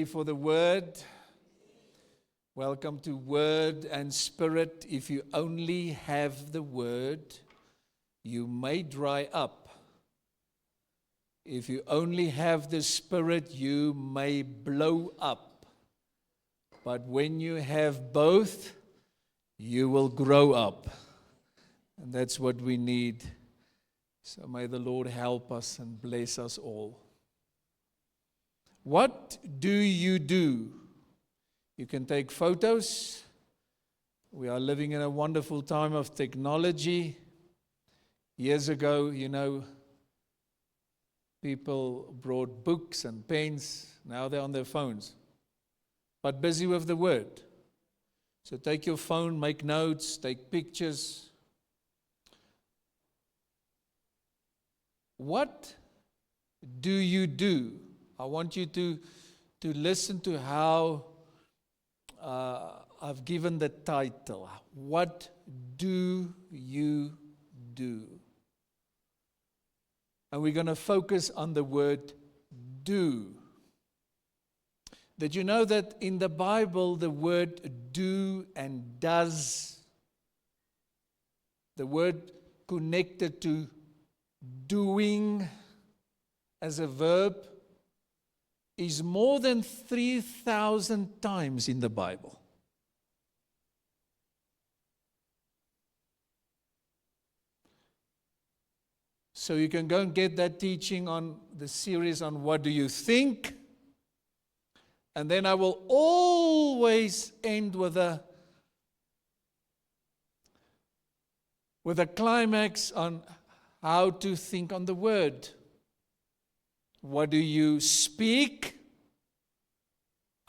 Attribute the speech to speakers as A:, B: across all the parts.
A: For the word. Welcome to Word and Spirit. If you only have the word, you may dry up. If you only have the Spirit, you may blow up. But when you have both, you will grow up. And that's what we need. So may the Lord help us and bless us all. What do? You can take photos. We are living in a wonderful time of technology. Years ago, people brought books and pens. Now they're on their phones, but busy with the word. So take your phone, make notes, take pictures. What do? I want you to listen to how I've given the title. What do you do? And we're going to focus on the word do. Did you know that in the Bible, the word do and does, the word connected to doing as a verb, is more than 3,000 times in the Bible. So you can go and get that teaching on the series on what do you think. And then I will always end with a climax on how to think on the word. What do you speak?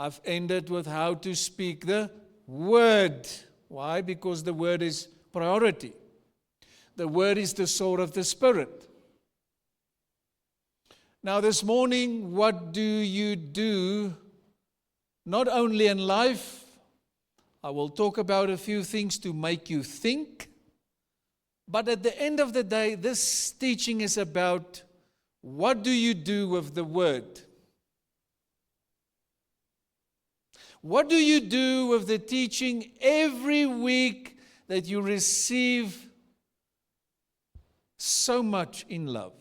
A: I've ended with how to speak the word. Why? Because the word is priority. The word is the sword of the Spirit. Now this morning, what do you do? Not only in life, I will talk about a few things to make you think. But at the end of the day, this teaching is about what do you do with the word? What do you do with the teaching every week that you receive so much in love?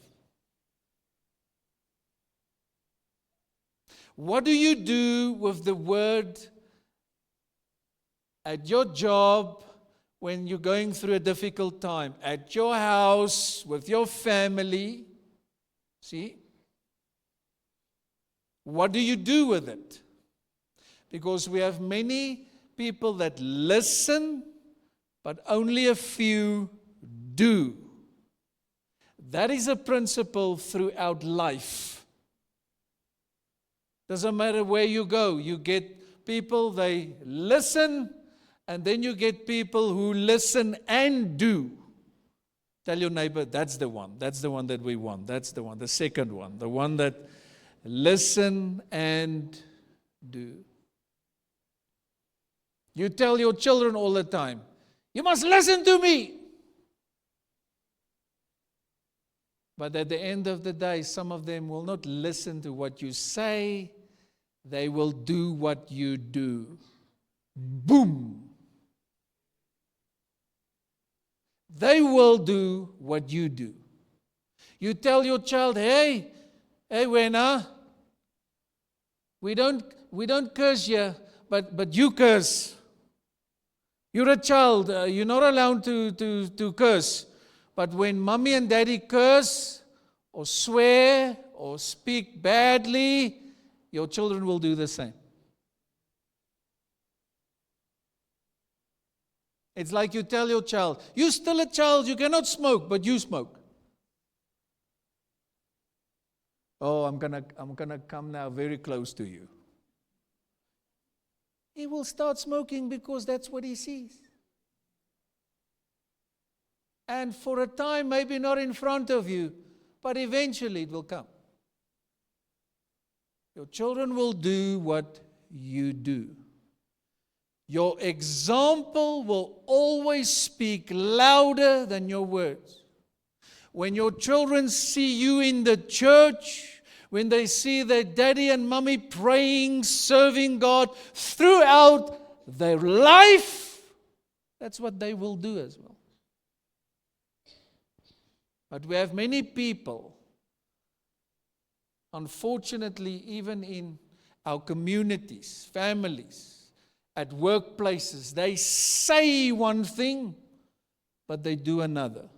A: What do you do with the word at your job when you're going through a difficult time? At your house, with your family? See? What do you do with it? Because we have many people that listen, but only a few do. That is a principle throughout life. Doesn't matter where you go, you get people, they listen, and then you get people who listen and do. Tell your neighbor, that's the one that we want. That's the one, the second one, the one that listen and do. You tell your children all the time, you must listen to me. But at the end of the day, some of them will not listen to what you say. They will do what you do. Boom. They will do what you do. You tell your child, hey, Wena, we don't curse here, but you curse. You're a child. You're not allowed to curse. But when mommy and daddy curse or swear or speak badly, your children will do the same. It's like you tell your child, you're still a child, you cannot smoke, but you smoke. Oh, I'm gonna come now very close to you. He will start smoking because that's what he sees. And for a time, maybe not in front of you, but eventually it will come. Your children will do what you do. Your example will always speak louder than your words. When your children see you in the church, when they see their daddy and mommy praying, serving God throughout their life, that's what they will do as well. But we have many people, unfortunately, even in our communities, families, at workplaces, they say one thing, but they do another.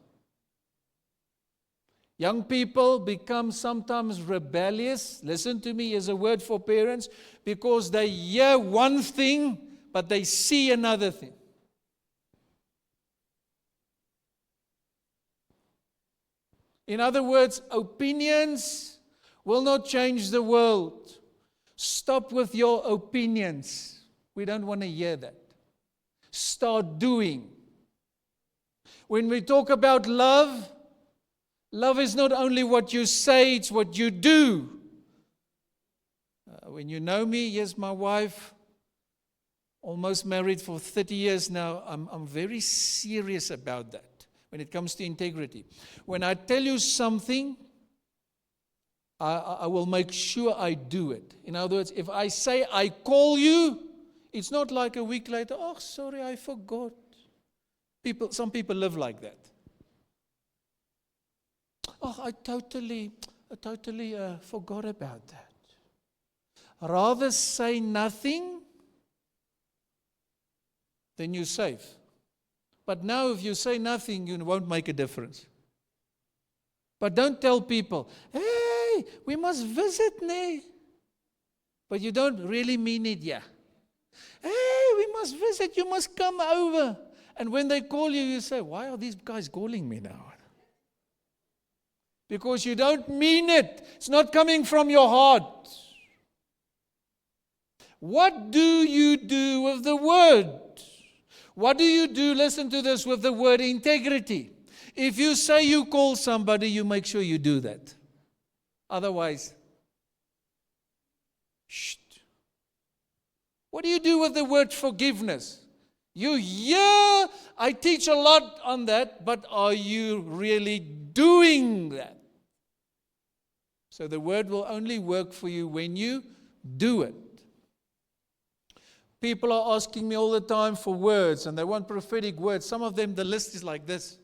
A: Young people become sometimes rebellious. Listen to me, here's a word for parents, because they hear one thing, but they see another thing. In other words, opinions will not change the world. Stop with your opinions. We don't want to hear that. Start doing. When we talk about love, love is not only what you say, it's what you do. When you know me, yes, my wife, almost married for 30 years now, I'm very serious about that when it comes to integrity. When I tell you something, I will make sure I do it. In other words, if I say I call you, it's not like a week later, oh, sorry, I forgot. Some people live like that. Oh, I totally forgot about that. Rather say nothing than you're safe. But now if you say nothing, you won't make a difference. But don't tell people, hey, we must visit, ne? But you don't really mean it, yeah. Hey, we must visit, you must come over. And when they call you, you say, why are these guys calling me now? Because you don't mean it. It's not coming from your heart. What do you do with the word? What do you do, listen to this, with the word integrity? If you say you call somebody, you make sure you do that. Otherwise, shh. What do you do with the word forgiveness? You hear, I teach a lot on that, but are you really doing that? So the word will only work for you when you do it. People are asking me all the time for words, and they want prophetic words. Some of them, the list is like this.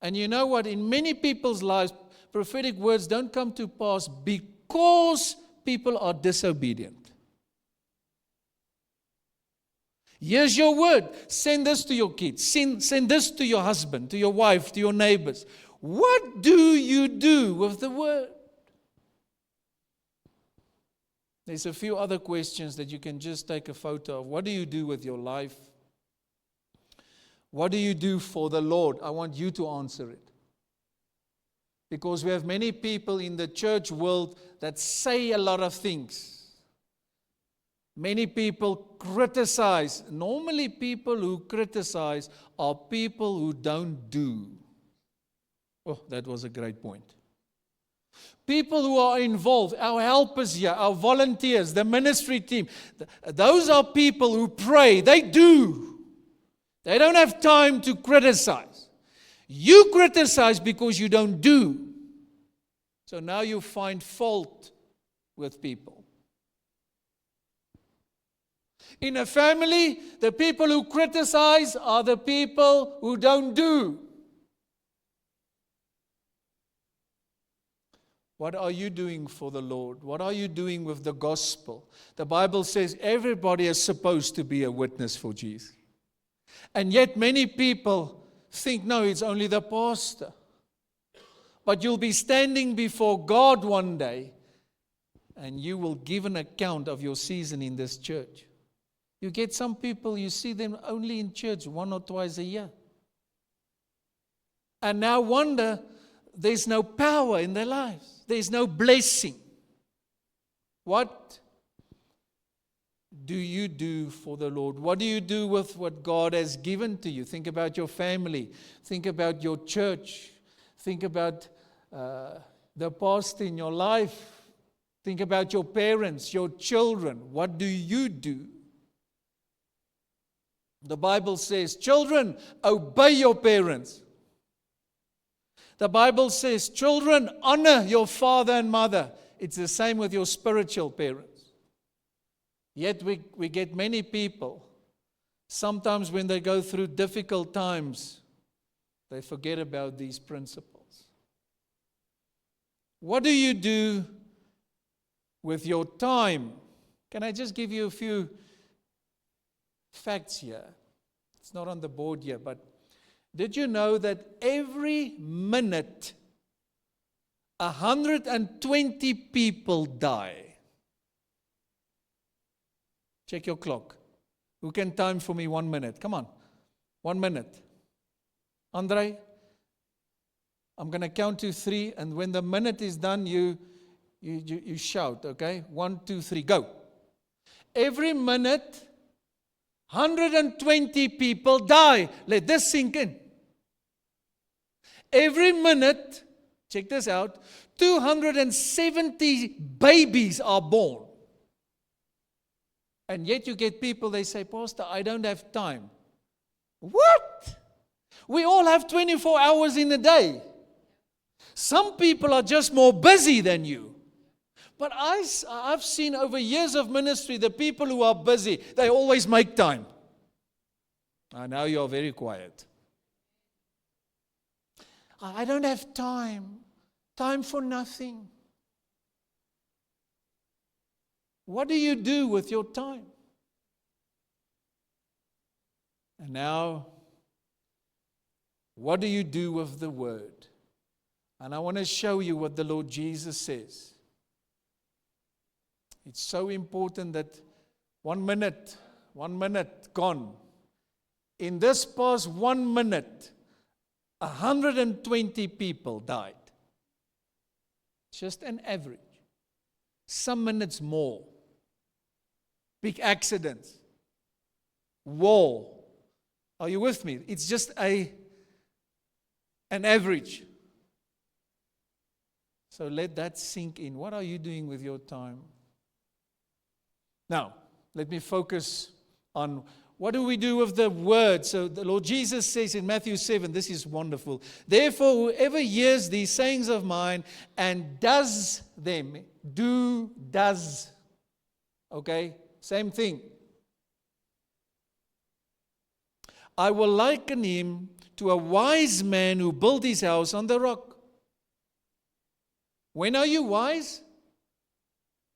A: And you know what? In many people's lives, prophetic words don't come to pass because people are disobedient. Here's your word. Send this to your kids. Send this to your husband, to your wife, to your neighbors. What do you do with the word? There's a few other questions that you can just take a photo of. What do you do with your life? What do you do for the Lord? I want you to answer it. Because we have many people in the church world that say a lot of things. Many people criticize. Normally people who criticize are people who don't do. Oh, that was a great point. People who are involved, our helpers here, our volunteers, the ministry team, those are people who pray. They do. They don't have time to criticize. You criticize because you don't do. So now you find fault with people. In a family, the people who criticize are the people who don't do. What are you doing for the Lord? What are you doing with the gospel? The Bible says everybody is supposed to be a witness for Jesus. And yet many people think, no, it's only the pastor. But you'll be standing before God one day, and you will give an account of your season in this church. You get some people, you see them only in church 1 or twice a year. And now wonder, there's no power in their lives. There's no blessing. What do you do for the Lord? What do you do with what God has given to you? Think about your family. Think about your church. Think about the past in your life. Think about your parents, your children. What do you do? The Bible says, children, obey your parents. The Bible says, children, honor your father and mother. It's the same with your spiritual parents. Yet we get many people, sometimes when they go through difficult times, they forget about these principles. What do you do with your time? Can I just give you a few facts here? It's not on the board here, but did you know that every minute 120 people die? Check your clock. Who can time for me 1 minute? Come on. 1 minute. Andre, I'm going to count to 3, and when the minute is done, you shout, okay? 1, 2, 3, go. Every minute, 120 people die. Let this sink in. Every minute, check this out, 270 babies are born. And yet you get people, they say, Pastor, I don't have time. What? We all have 24 hours in a day. Some people are just more busy than you. But I've seen over years of ministry, the people who are busy, they always make time. Now you're very quiet. I don't have time. Time for nothing. What do you do with your time? And now, what do you do with the Word? And I want to show you what the Lord Jesus says. It's so important that 1 minute gone. In this past 1 minute, 120 people died. Just an average. Some minutes more. Big accidents. War. Are you with me? It's just an average. So let that sink in. What are you doing with your time? Now, let me focus on what do we do with the Word. So the Lord Jesus says in Matthew 7, this is wonderful. Therefore, whoever hears these sayings of mine and does them, does. Okay? Same thing. I will liken him to a wise man who built his house on the rock. When are you wise?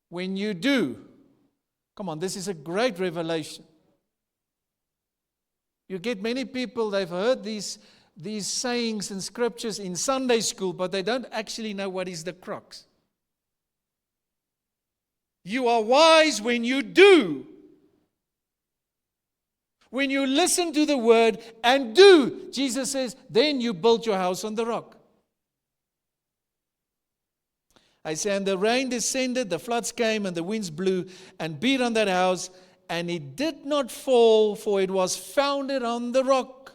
A: When you do. Come on, this is a great revelation. You get many people, they've heard these sayings and scriptures in Sunday school, but they don't actually know what is the crux. You are wise when you do. When you listen to the word and do, Jesus says, then you build your house on the rock. I say, and the rain descended, the floods came, and the winds blew and beat on that house, and it did not fall, for it was founded on the rock.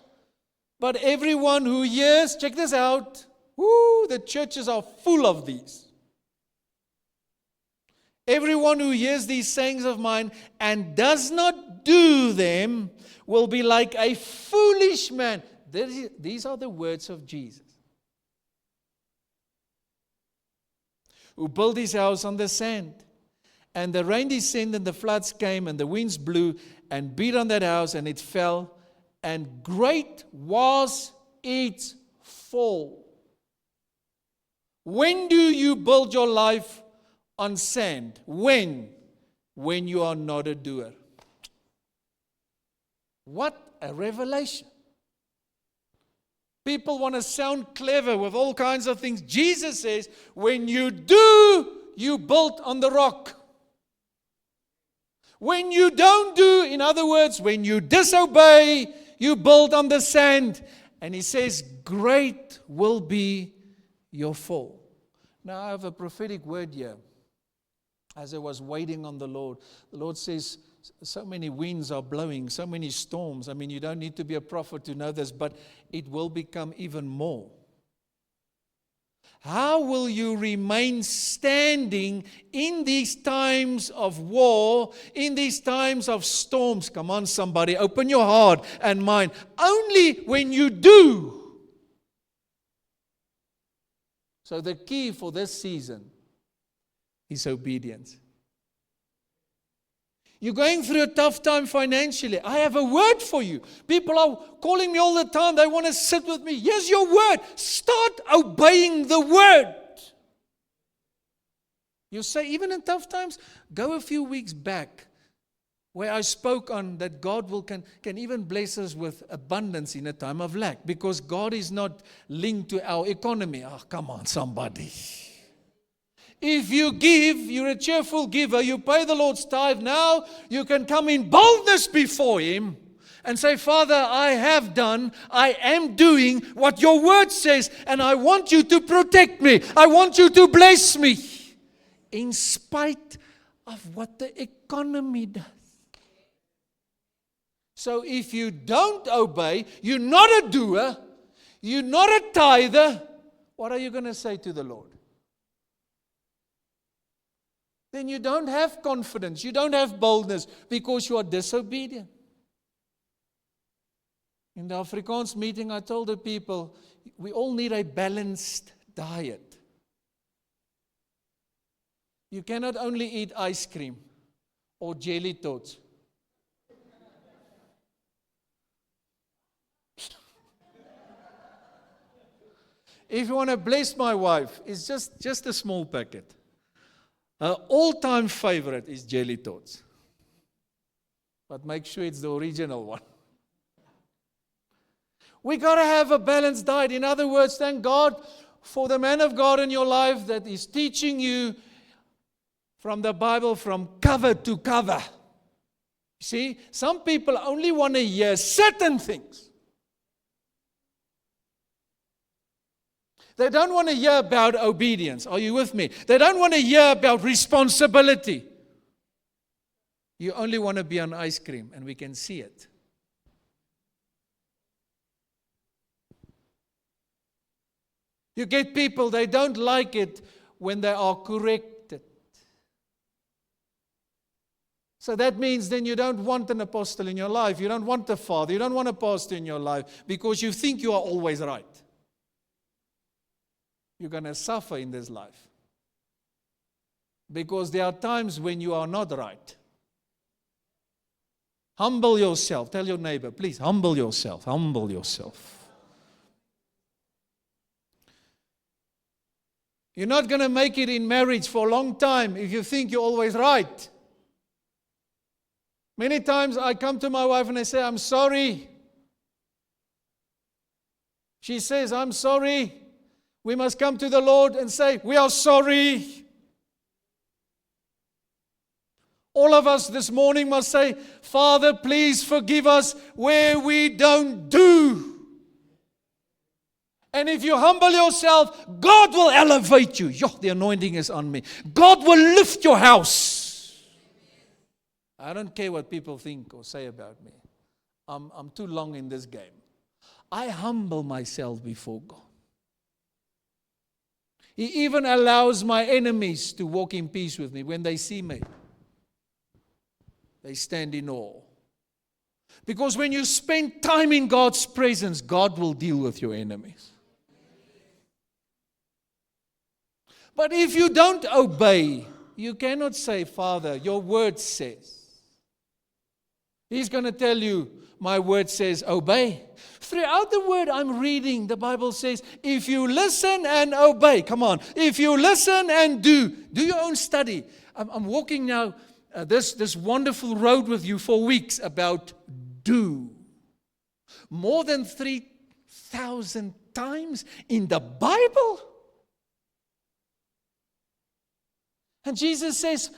A: But everyone who hears, check this out, the churches are full of these. Everyone who hears these sayings of mine and does not do them will be like a foolish man. These are the words of Jesus. Who built his house on the sand. And the rain descended, and the floods came, and the winds blew and beat on that house, and it fell. And great was its fall. When do you build your life on sand? When you are not a doer. What a revelation. People want to sound clever with all kinds of things. Jesus says, when you do, you build on the rock. When you don't do, in other words, when you disobey, you build on the sand. And he says, great will be your fall. Now I have a prophetic word here. As I was waiting on the Lord says, so many winds are blowing, so many storms. I mean, you don't need to be a prophet to know this, but it will become even more. How will you remain standing in these times of war, in these times of storms? Come on, somebody, open your heart and mind. Only when you do. So the key for this season is obedience. You're going through a tough time financially. I have a word for you. People are calling me all the time. They want to sit with me. Here's your word. Start obeying the word. You say, even in tough times, go a few weeks back where I spoke on that God can even bless us with abundance in a time of lack, because God is not linked to our economy. Oh, come on, somebody. If you give, you're a cheerful giver, you pay the Lord's tithe, now you can come in boldness before Him and say, Father, I am doing what your word says, and I want you to protect me. I want you to bless me, in spite of what the economy does. So if you don't obey, you're not a doer, you're not a tither, what are you going to say to the Lord? Then you don't have confidence, you don't have boldness, because you are disobedient. In the Afrikaans meeting, I told the people, we all need a balanced diet. You cannot only eat ice cream or jelly tots. If you want to bless my wife, it's just a small packet. Her all-time favorite is jelly tots. But make sure it's the original one. We got to have a balanced diet. In other words, thank God for the man of God in your life that is teaching you from the Bible from cover to cover. You see, some people only want to hear certain things. They don't want to hear about obedience. Are you with me? They don't want to hear about responsibility. You only want to be on ice cream, and we can see it. You get people, they don't like it when they are corrected. So that means then you don't want an apostle in your life. You don't want a father. You don't want a pastor in your life because you think you are always right. You're going to suffer in this life. Because there are times when you are not right. Humble yourself. Tell your neighbor, please, humble yourself. Humble yourself. You're not going to make it in marriage for a long time if you think you're always right. Many times I come to my wife and I say, I'm sorry. She says, I'm sorry. We must come to the Lord and say, we are sorry. All of us this morning must say, Father, please forgive us where we don't do. And if you humble yourself, God will elevate you. Yo, the anointing is on me. God will lift your house. I don't care what people think or say about me. I'm too long in this game. I humble myself before God. He even allows my enemies to walk in peace with me. When they see me, they stand in awe. Because when you spend time in God's presence, God will deal with your enemies. But if you don't obey, you cannot say, Father, your word says. He's going to tell you, my word says, obey. Throughout the word I'm reading, the Bible says, if you listen and obey, come on, if you listen and do your own study. I'm walking now this wonderful road with you for weeks about do. More than 3,000 times in the Bible. And Jesus says,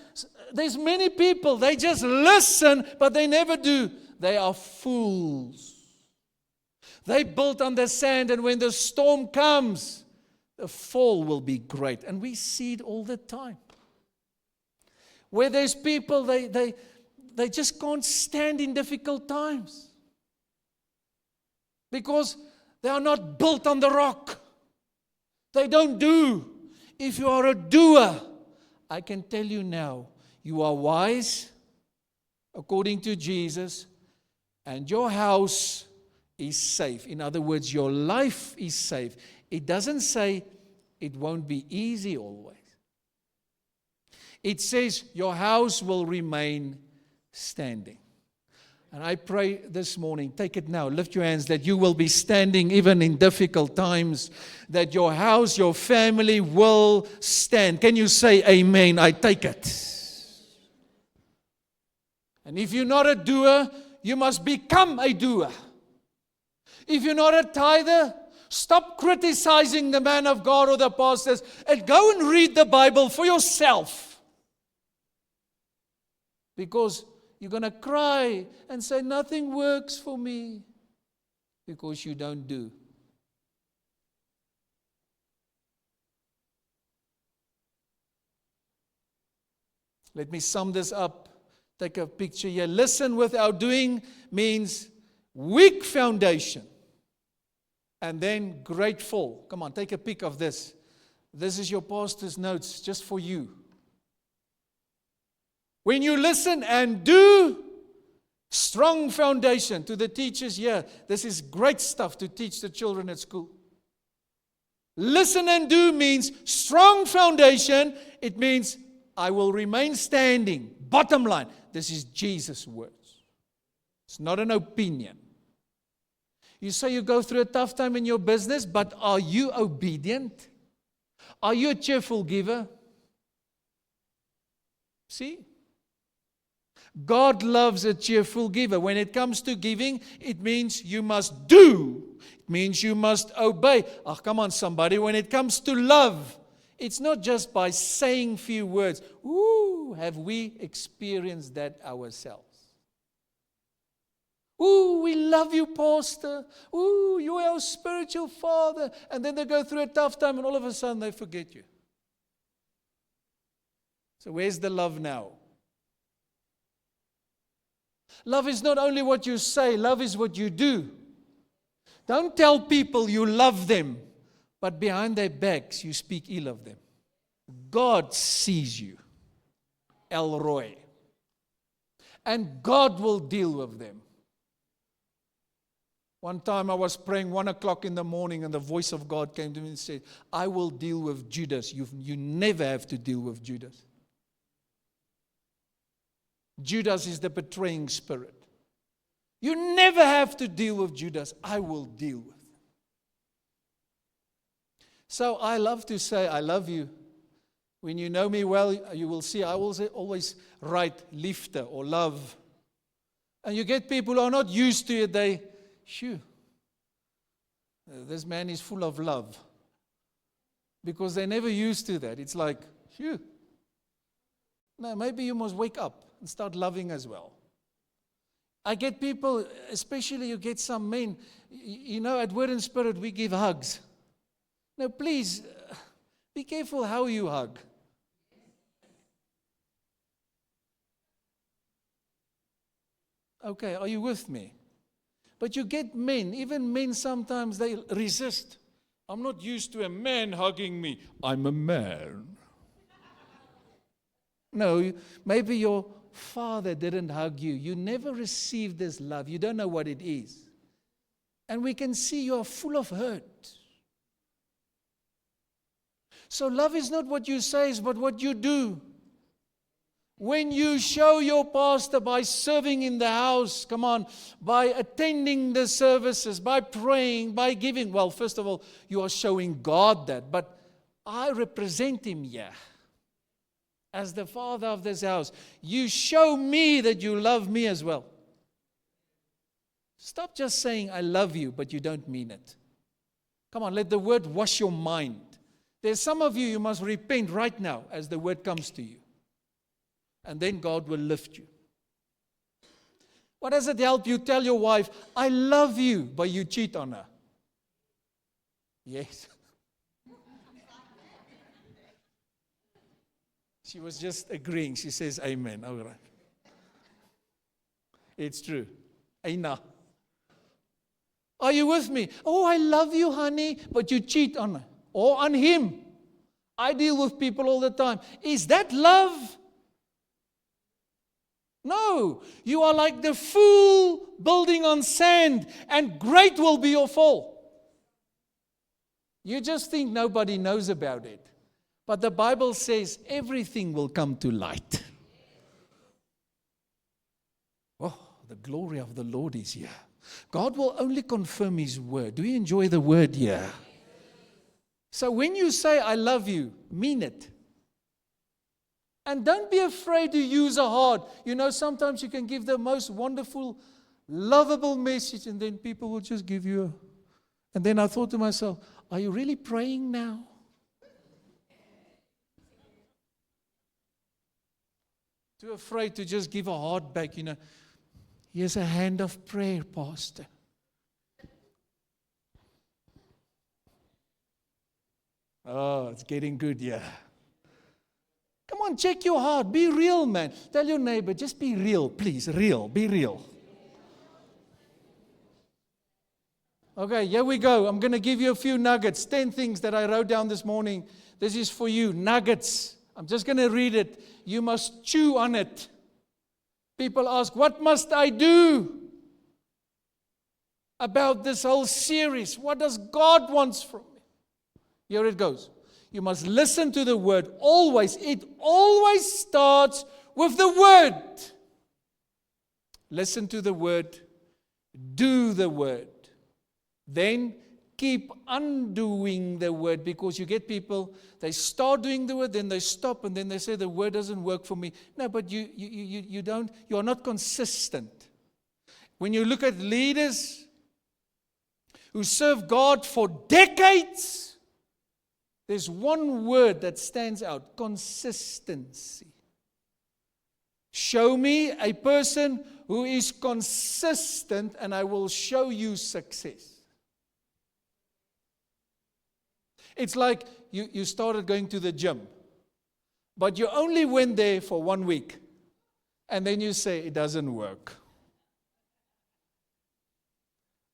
A: there's many people, they just listen, but they never do. They are fools. They built on the sand, and when the storm comes, the fall will be great. And we see it all the time. Where there's people, they just can't stand in difficult times. Because they are not built on the rock. They don't do. If you are a doer, I can tell you now, you are wise, according to Jesus, and your house is safe. In other words, your life is safe. It doesn't say it won't be easy always. It says your house will remain standing. And I pray this morning, take it now, lift your hands, that you will be standing even in difficult times, that your house, your family will stand. Can you say amen? I take it. And if you're not a doer, you must become a doer. If you're not a tither, stop criticizing the man of God or the pastors and go and read the Bible for yourself. Because you're going to cry and say, nothing works for me, because you don't do. Let me sum this up. Take a picture here. Listen without doing means weak foundation. And then grateful. Come on, take a pic of this. This is your pastor's notes just for you. When you listen and do, strong foundation. To the teachers here, this is great stuff to teach the children at school. Listen and do means strong foundation. It means I will remain standing. Bottom line, this is Jesus' words. It's not an opinion. You say you go through a tough time in your business, but are you obedient? Are you a cheerful giver? See? God loves a cheerful giver. When it comes to giving, it means you must do. It means you must obey. Oh, come on, somebody. When it comes to love, it's not just by saying few words. Ooh, have we experienced that ourselves? Ooh, we love you, Pastor. Ooh, you're our spiritual father. And then they go through a tough time and all of a sudden they forget you. So where's the love now? Love is not only what you say, love is what you do. Don't tell people you love them, but behind their backs you speak ill of them. God sees you, El Roy, and God will deal with them. One time I was praying 1 o'clock in the morning and the voice of God came to me and said, I will deal with Judas. You never have to deal with Judas. Judas is the betraying spirit. You never have to deal with Judas. I will deal with him. So I love to say, I love you. When you know me well, you will see I always write liefde or love. And you get people who are not used to it. They, shoo, this man is full of love. Because they're never used to that. It's like, shoo. No, maybe you must wake up and start loving as well. I get people, especially you get some men, you know, at Word and Spirit we give hugs. Now please, be careful how you hug. Okay, are you with me? But you get men, even men sometimes they resist. I'm not used to a man hugging me. I'm a man. No, maybe your father didn't hug you. You never received this love. You don't know what it is. And we can see you are full of hurt. So love is not what you say, but what you do. When you show your pastor by serving in the house, come on, by attending the services, by praying, by giving. Well, first of all, you are showing God that. But I represent Him here. As the father of this house, you show me that you love me as well. Stop just saying, I love you, but you don't mean it. Come on, let the word wash your mind. There's some of you, you must repent right now as the word comes to you. And then God will lift you. What does it help you tell your wife, I love you, but you cheat on her? Yes. She was just agreeing. She says, amen. All right. It's true. Aina. Are you with me? Oh, I love you, honey, but you cheat on her. Or on him. I deal with people all the time. Is that love? No. You are like the fool building on sand, and great will be your fall. You just think nobody knows about it. But the Bible says everything will come to light. Oh, the glory of the Lord is here. God will only confirm His word. Do you enjoy the word here? So when you say, I love you, mean it. And don't be afraid to use a heart. You know, sometimes you can give the most wonderful, lovable message, and then people will just give you And then I thought to myself, are you really praying now? Too afraid to just give a heart back, you know. Here's a hand of prayer, Pastor. Oh, it's getting good, yeah. Come on, check your heart. Be real, man. Tell your neighbor, just be real, please. Real, be real. Okay, here we go. I'm going to give you a few nuggets. 10 things that I wrote down this morning. This is for you. Nuggets. I'm just going to read it. You must chew on it. People ask, what must I do about this whole series? What does God want from me? Here it goes. You must listen to the word always. It always starts with the word. Listen to the word. Do the word. Then keep undoing the word, because you get people, they start doing the word, then they stop, and then they say the word doesn't work for me. No, but you are not consistent. When you look at leaders who serve God for decades, there's one word that stands out: consistency. Show me a person who is consistent, and I will show you success. It's like you started going to the gym, but you only went there for 1 week, and then you say, it doesn't work.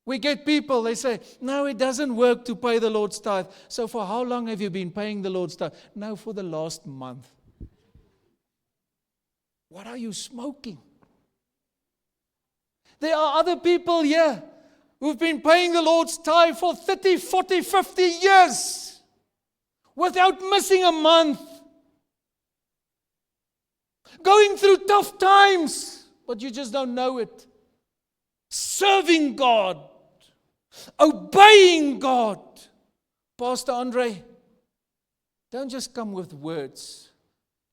A: We get people, they say, no, it doesn't work to pay the Lord's tithe. So for how long have you been paying the Lord's tithe? No, for the last month. What are you smoking? There are other people here who've been paying the Lord's tithe for 30, 40, 50 years without missing a month. Going through tough times, but you just don't know it. Serving God. Obeying God. Pastor Andre, don't just come with words.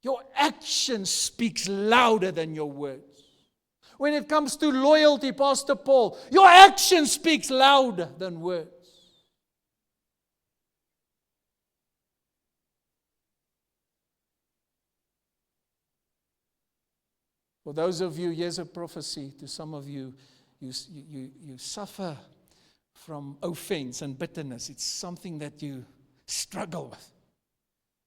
A: Your action speaks louder than your words. When it comes to loyalty, Pastor Paul, your action speaks louder than words. For those of you, here's a prophecy to some of you. You suffer from offense and bitterness. It's something that you struggle with.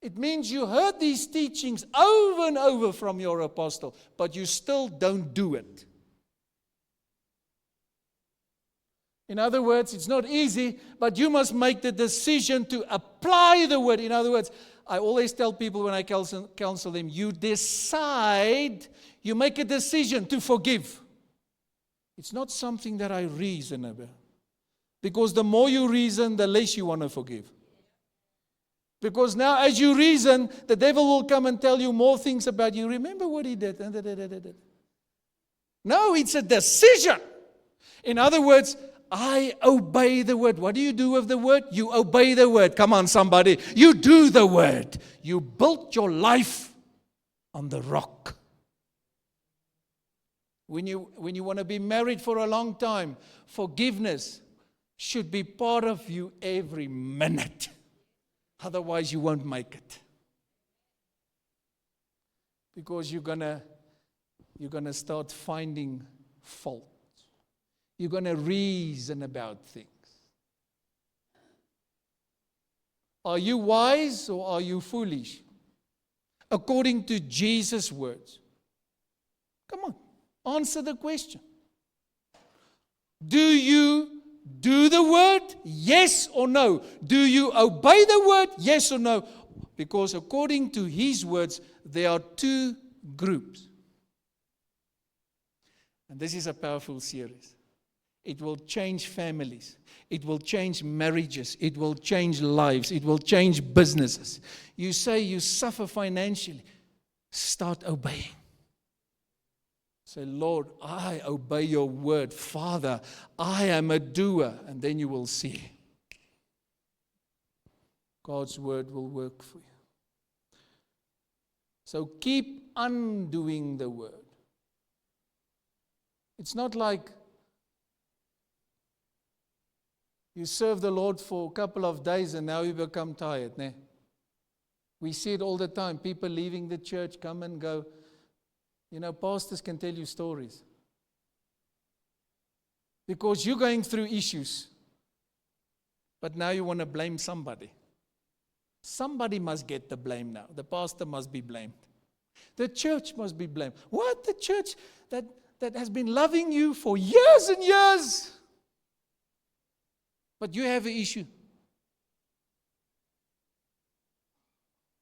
A: It means you heard these teachings over and over from your apostle, but you still don't do it. In other words, it's not easy, but you must make the decision to apply the word. In other words, I always tell people when I counsel them, you decide, you make a decision to forgive. It's not something that I reason about. Because the more you reason, the less you want to forgive. Because now as you reason, the devil will come and tell you more things about you. Remember what he did. No, it's a decision. In other words, I obey the word. What do you do with the word? You obey the word. Come on, somebody. You do the word. You built your life on the rock. When you want to be married for a long time, forgiveness should be part of you every minute. Otherwise, you won't make it. Because you're gonna start finding fault. You're going to reason about things. Are you wise or are you foolish? According to Jesus' words. Come on, answer the question. Do you do the word? Yes or no? Do you obey the word? Yes or no? Because according to his words, there are two groups. And this is a powerful series. It will change families. It will change marriages. It will change lives. It will change businesses. You say you suffer financially. Start obeying. Say, Lord, I obey your word. Father, I am a doer. And then you will see. God's word will work for you. So keep undoing the word. It's not like you serve the Lord for a couple of days and now you become tired. Ne? We see it all the time. People leaving the church come and go. You know, pastors can tell you stories. Because you're going through issues. But now you want to blame somebody. Somebody must get the blame now. The pastor must be blamed. The church must be blamed. What? The church that has been loving you for years and years. But you have an issue.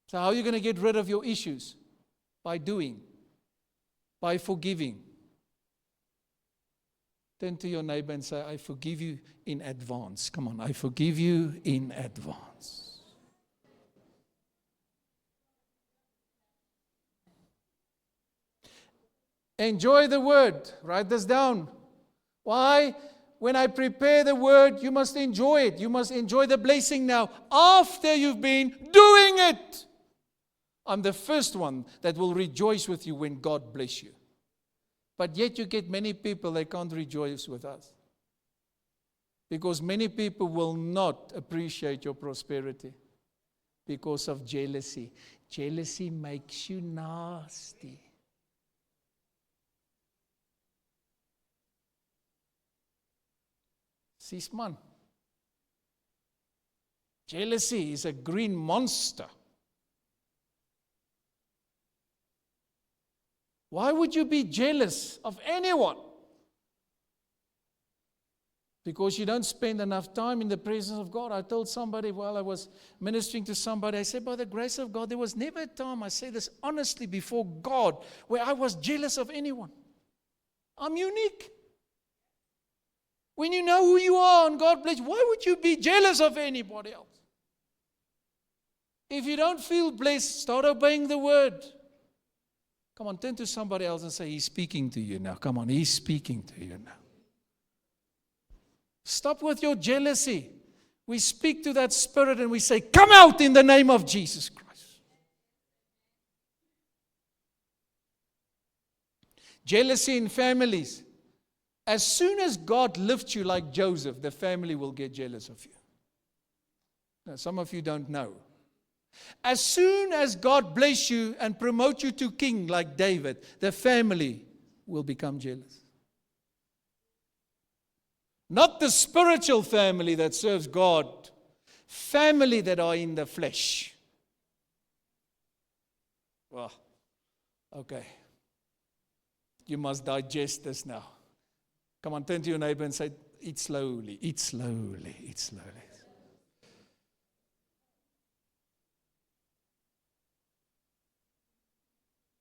A: So how are you going to get rid of your issues? By doing. By forgiving. Turn to your neighbor and say, I forgive you in advance. Come on, I forgive you in advance. Enjoy the word. Write this down. Why? When I prepare the word, you must enjoy it. You must enjoy the blessing now after you've been doing it. I'm the first one that will rejoice with you when God bless you. But yet you get many people, they can't rejoice with us. Because many people will not appreciate your prosperity because of jealousy. Jealousy makes you nasty. Sis man. Jealousy is a green monster. Why would you be jealous of anyone? Because you don't spend enough time in the presence of God. I told somebody while I was ministering to somebody, I said, by the grace of God, there was never a time, I say this honestly before God, where I was jealous of anyone. I'm unique. When you know who you are and God bless you, why would you be jealous of anybody else? If you don't feel blessed, start obeying the word. Come on, turn to somebody else and say, He's speaking to you now. Come on, He's speaking to you now. Stop with your jealousy. We speak to that spirit and we say, come out in the name of Jesus Christ. Jealousy in families. As soon as God lifts you like Joseph, the family will get jealous of you. Now, some of you don't know. As soon as God bless you and promote you to king like David, the family will become jealous. Not the spiritual family that serves God, family that are in the flesh. Well, okay. You must digest this now. Come on, turn to your neighbor and say, eat slowly, eat slowly, eat slowly.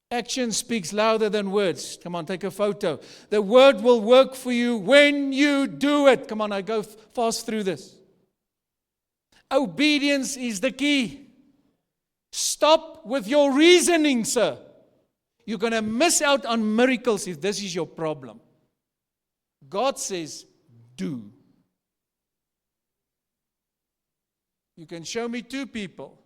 A: Action speaks louder than words. Come on, take a photo. The word will work for you when you do it. Come on, I go fast through this. Obedience is the key. Stop with your reasoning, sir. You're going to miss out on miracles if this is your problem. God says, do. You can show me two people.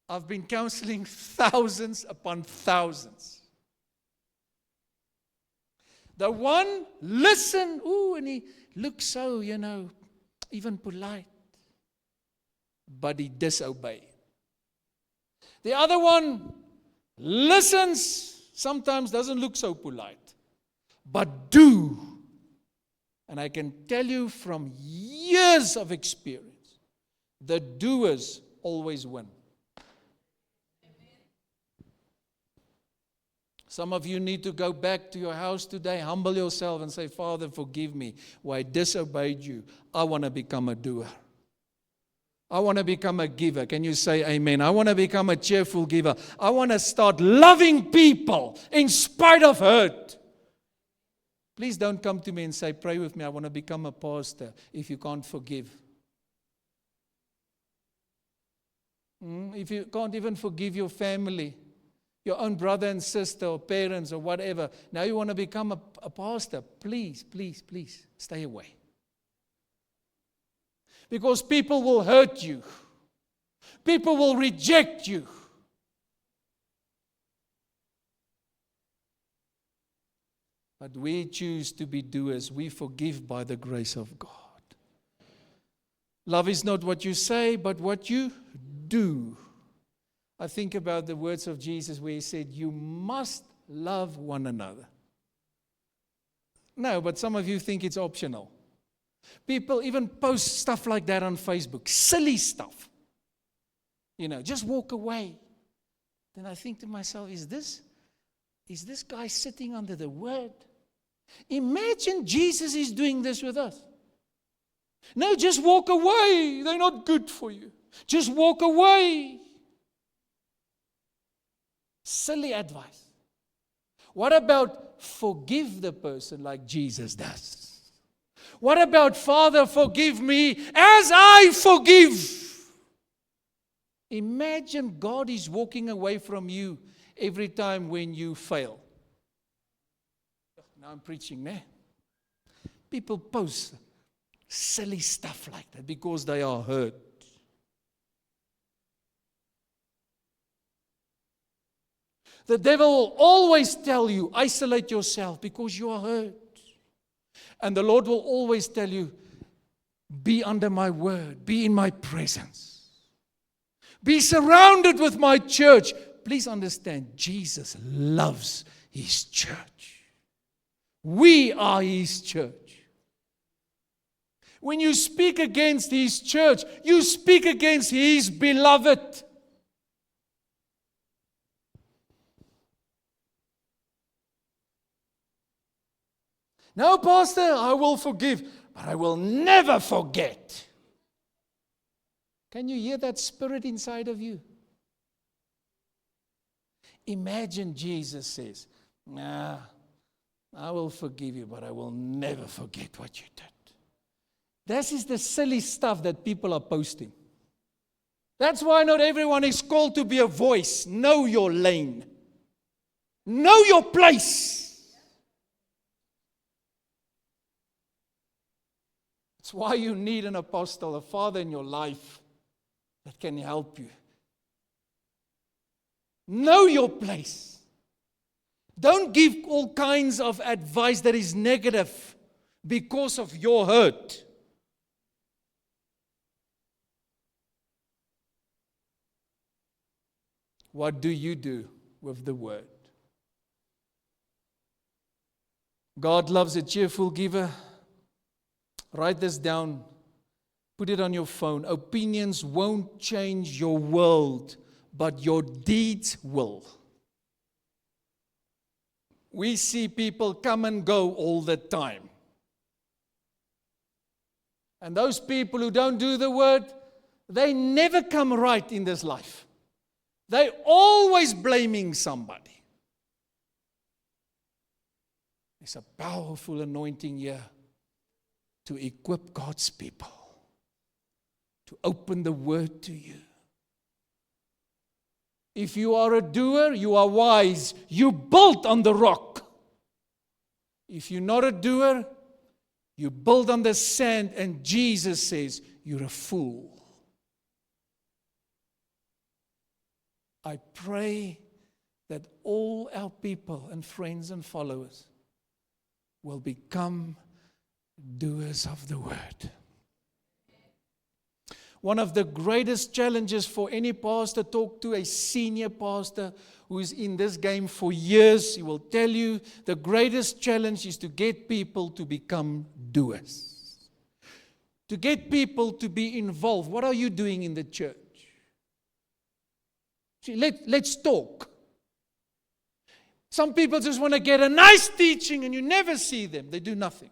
A: I've been counseling thousands upon thousands. The one, listen, and he looks so, even polite. But he disobeyed. The other one listens, sometimes doesn't look so polite, but do. And I can tell you from years of experience, the doers always win. Some of you need to go back to your house today, humble yourself and say, Father, forgive me where I disobeyed you. I want to become a doer. I want to become a giver. Can you say amen? I want to become a cheerful giver. I want to start loving people in spite of hurt. Please don't come to me and say, pray with me, I want to become a pastor, if you can't forgive. If you can't even forgive your family, your own brother and sister or parents or whatever, now you want to become a pastor, please, please, please, stay away. Because people will hurt you. People will reject you. But we choose to be doers. We forgive by the grace of God. Love is not what you say, but what you do. I think about the words of Jesus where he said, you must love one another. No, but some of you think it's optional. People even post stuff like that on Facebook, silly stuff. Just walk away. Then I think to myself, is this guy sitting under the word? Imagine Jesus is doing this with us. No, just walk away. They're not good for you. Just walk away. Silly advice. What about forgive the person like Jesus does? What about, Father, forgive me as I forgive? Imagine God is walking away from you every time when you fail. Now I'm preaching there. People post silly stuff like that because they are hurt. The devil will always tell you, isolate yourself because you are hurt. And the Lord will always tell you, be under my word, be in my presence. Be surrounded with my church. Please understand, Jesus loves his church. We are his church. When you speak against his church, you speak against his beloved. No, Pastor, I will forgive, but I will never forget. Can you hear that spirit inside of you? Imagine Jesus says, nah, I will forgive you, but I will never forget what you did. This is the silly stuff that people are posting. That's why not everyone is called to be a voice. Know your lane. Know your place. That's why you need an apostle, a father in your life that can help you. Know your place. Don't give all kinds of advice that is negative because of your hurt. What do you do with the word? God loves a cheerful giver. Write this down. Put it on your phone. Opinions won't change your world, but your deeds will. We see people come and go all the time. And those people who don't do the word, they never come right in this life. They're always blaming somebody. There's a powerful anointing here to equip God's people, to open the word to you. If you are a doer, you are wise. You built on the rock. If you're not a doer, you build on the sand, and Jesus says, you're a fool. I pray that all our people and friends and followers will become doers of the word. One of the greatest challenges for any pastor, talk to a senior pastor who is in this game for years, he will tell you the greatest challenge is to get people to become doers. To get people to be involved. What are you doing in the church? See, let's talk. Some people just want to get a nice teaching and you never see them. They do nothing.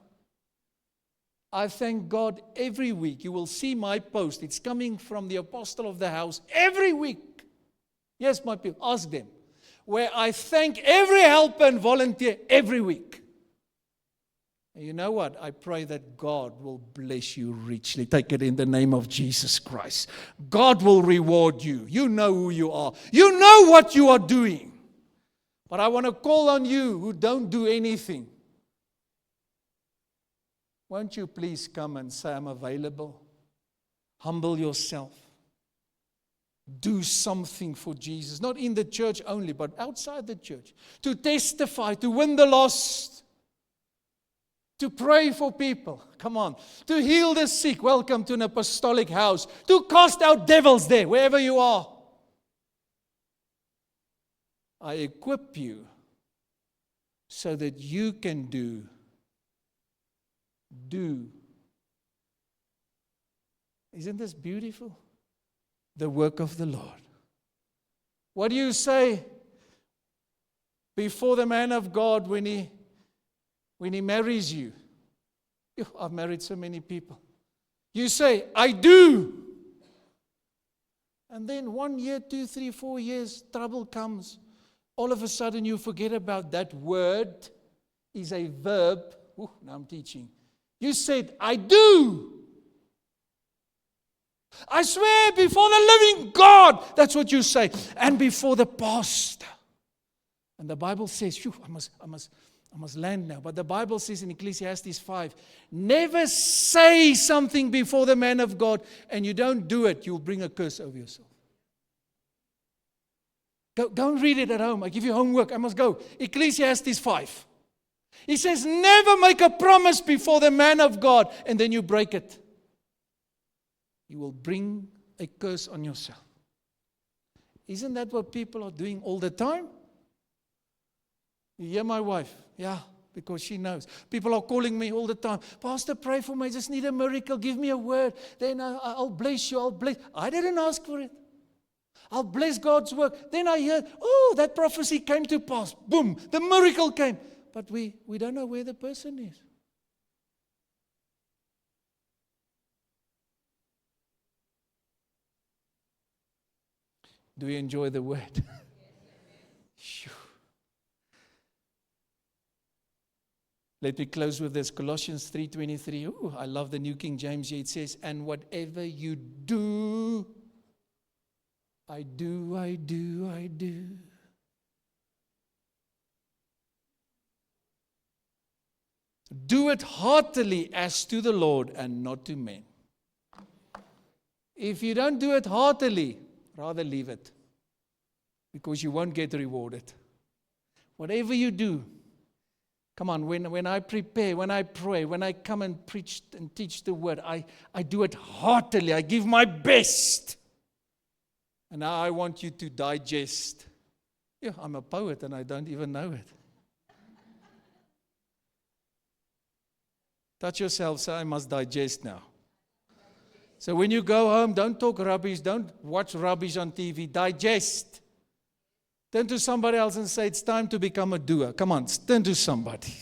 A: I thank God every week. You will see my post. It's coming from the apostle of the house every week. Yes, my people, ask them. Where I thank every helper and volunteer every week. And you know what? I pray that God will bless you richly. Take it in the name of Jesus Christ. God will reward you. You know who you are. You know what you are doing. But I want to call on you who don't do anything. Won't you please come and say, I'm available? Humble yourself. Do something for Jesus. Not in the church only, but outside the church. To testify, to win the lost. To pray for people. Come on. To heal the sick. Welcome to an apostolic house. To cast out devils there, wherever you are. I equip you so that you can do Isn't this beautiful? The work of the Lord. What do you say before the man of God when he marries you? I've married so many people. You say, I do. And then 1 year, 2, 3, 4 years, trouble comes. All of a sudden you forget about that word is a verb. Now I'm teaching. You said, I do. I swear before the living God. That's what you say. And before the pastor. And the Bible says, I must land now. But the Bible says in Ecclesiastes 5, never say something before the man of God and you don't do it, you'll bring a curse over yourself. Go and read it at home. I give you homework. I must go. Ecclesiastes 5. He says, never make a promise before the man of God and then you break it. You will bring a curse on yourself. Isn't that what people are doing all the time? You hear my wife? Yeah, because she knows. People are calling me all the time. Pastor, pray for me. I just need a miracle. Give me a word. Then I'll bless you. I'll bless. I didn't ask for it. I'll bless God's work. Then I heard, that prophecy came to pass. Boom, the miracle came. But we don't know where the person is. Do you enjoy the word? Let me close with this. Colossians 3:23. I love the New King James here. It says, and whatever you do, I do. Do it heartily as to the Lord and not to men. If you don't do it heartily, rather leave it. Because you won't get rewarded. Whatever you do, come on, when I prepare, when I pray, when I come and preach and teach the word, I do it heartily. I give my best. And now I want you to digest. Yeah, I'm a poet and I don't even know it. Touch yourself, say, I must digest now. So when you go home, don't talk rubbish, don't watch rubbish on TV, digest. Turn to somebody else and say, it's time to become a doer. Come on, turn to somebody.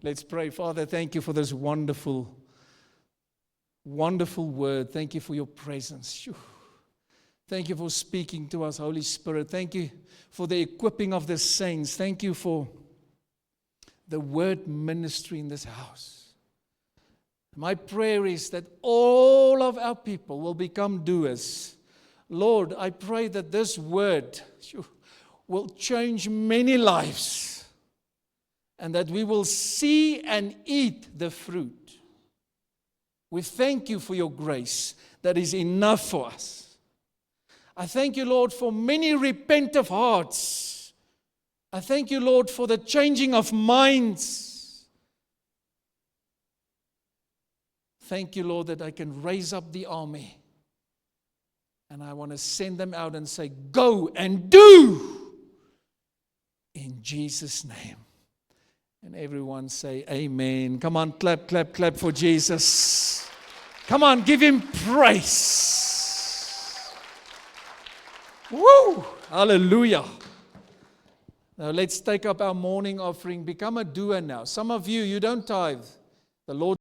A: Let's pray. Father, thank you for this wonderful word. Thank you for your presence. Thank you for speaking to us, Holy Spirit. Thank you for the equipping of the saints. Thank you for the word ministry in this house. My prayer is that all of our people will become doers. Lord, I pray that this word will change many lives and that we will see and eat the fruit. We thank you for your grace that is enough for us. I thank you, Lord, for many repentant hearts. I thank you, Lord, for the changing of minds. Thank you, Lord, that I can raise up the army. And I want to send them out and say, go and do. In Jesus' name. And everyone say, amen. Come on, clap, clap, clap for Jesus. Come on, give him praise. Woo! Hallelujah. Now let's take up our morning offering. Become a doer now. Some of you don't tithe. The Lord